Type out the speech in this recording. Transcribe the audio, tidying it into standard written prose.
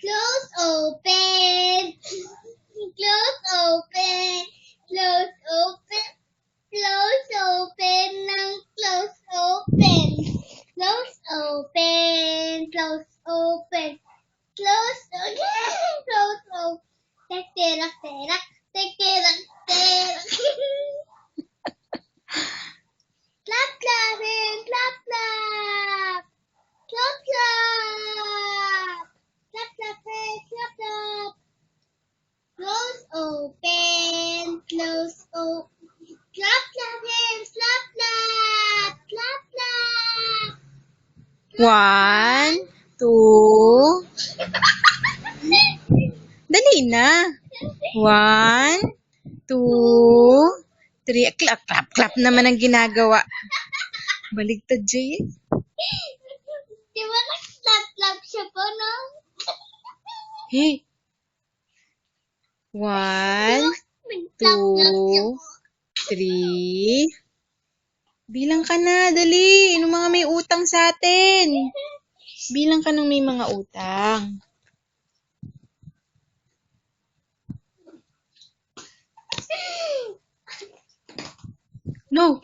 Close, open. Close, open. Close, open. Close, open. Close, open. Close, open. Close, open. Close, close, open. Terak, terak. Terak, terak. Clap, clap, clap, clap. Clap, clap. Clap, clap, clap, clap. Close, open. Close, open. Clap, clap, clap, clap. Clap, clap. 1, 2, dali na. 1, 2, 3. Clap, clap, clap naman ang ginagawa. Baligtad, Jay. Di ba nag-clap-clap siya po, no? Hey. 1, Nag-clap-clap siya po. 3. Bilang ka na, dali. Yung mga may utang sa atin. Bilang ka ng may mga utang. No.